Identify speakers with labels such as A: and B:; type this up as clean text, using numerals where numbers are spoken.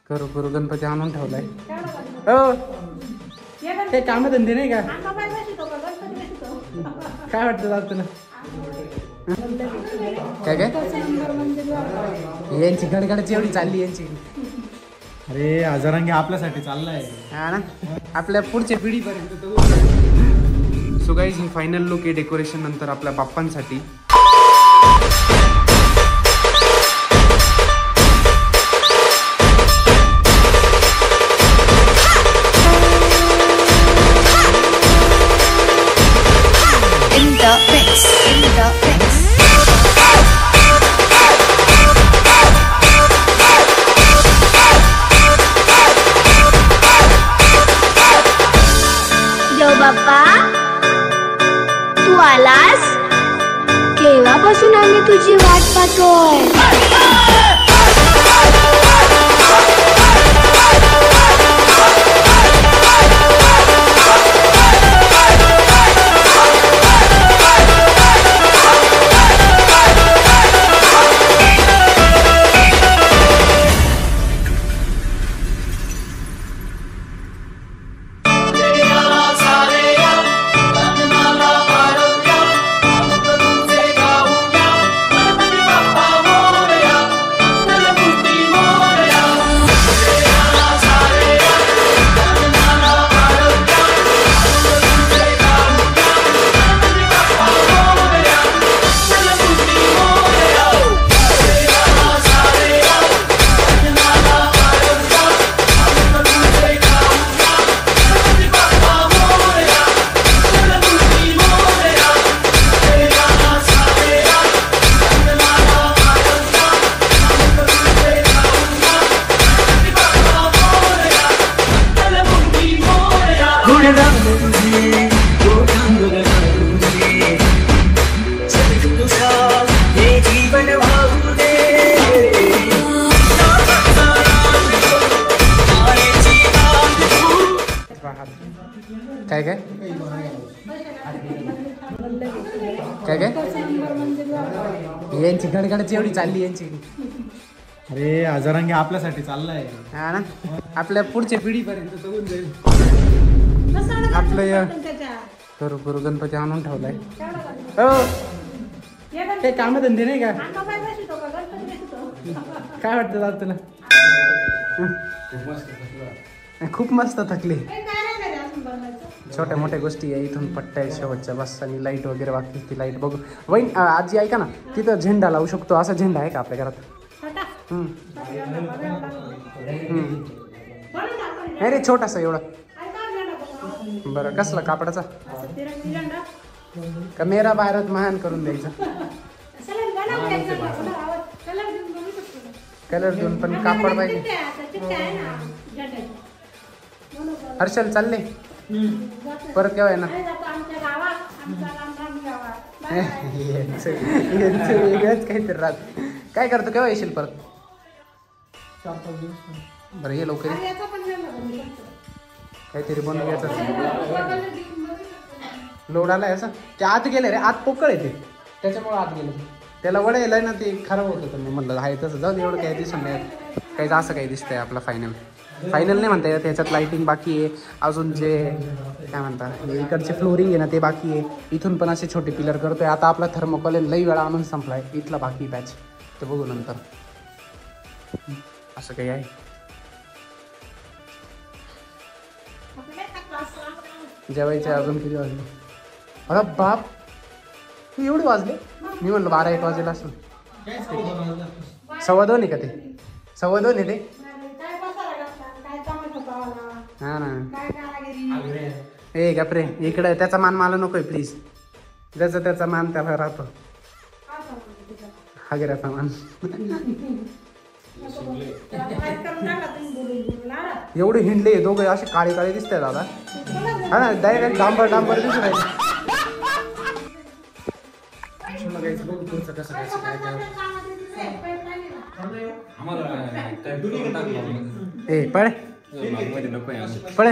A: करू करू गणपती आणून ठेवलाय. हो ते कामधंदे नाही का? काय वाटतं दादा तुला? काय काय यांची गडगडाची एवढी चालली यांची.
B: अरे हजारांगी आपल्यासाठी चाललाय
A: हा ना, आपल्या पुढच्या पिढीपर्यंत. सो गाईज ही फायनल लुक आहे डेकोरेशन नंतर आपल्या बाप्पांसाठी.
C: बाप्पा तू आलास, केव्हापासून आम्ही तुझी वाट पाहतोय.
A: काय काय काय काय यांची गडगडाची एवढी चालली यांची.
B: अरे हजारांगी आपल्यासाठी चाललाय
A: हा ना, आपल्या पुढच्या पिढीपर्यंत जगून जाईल. आपलं करू करू गणपती आणून ठेवलाय. हो ते कामधंदे नाही का? काय वाटतं दादा तुला? खूप मस्त थकली. छोट्या मोठ्या गोष्टी आहे. इथून पट्ट्या शेवटच्या बस आणि लाईट वगैरे बाकी ती लाईट बघू. वहीन आजी ऐका ना, तिथं झेंडा लावू शकतो. असा झेंडा आहे का आपल्या घरात? नाही रे, छोटासा एवढा. बरं कसला, कापडाचा का मेरा भारत महान करून द्यायचा? कलर देऊन पण कापड पाहिजे. हर्षल चालले परत केव्हा येणार? वेगळंच काहीतरी राहत. काय करतो, केव्हा येशील परत? बरं ये लवकर. काहीतरी बनवून घ्यायचं. लोड आलाय असं. ते आत गेले रे, आत पोकळ येते त्याच्यामुळे आत गेलं. त्याला वडायला ना ते खराब होतं. तर मी म्हणलं आहे तसं जाऊ दे, एवढं काही दिसून नाही काही. असं काही दिसतंय आपला फायनल नाही म्हणता येत. त्याच्यात लाईटिंग बाकी आहे अजून. जे काय म्हणतात इकडचे फ्लोरिंग आहे ना ते बाकी आहे. इथून पण असे छोटे पिलर करतोय. आता आपला थर्मोकॉल लई वेळा आणून संपलाय. इथला बाकी पॅच ते बघू नंतर. असं काही आहे. जेवायचे अजून किती वाजले? अरे बाप, एवढे वाजले? मी म्हणलं 12-1 वाजेला असेल. 2:15 आहे का ते? 2:15 आहे ते. हा ना. ए गप्रे, इकडे त्याचा मान मला नकोय प्लीज. ज्याचा त्याचा मान त्याला राहतो. हागेराचा मान. एवढे हिंडले दोघे, असे काळे काळे दिसतंय दादा. हा ना, डायरेक्ट डांबर दिसत आहे. ए पळे पळे.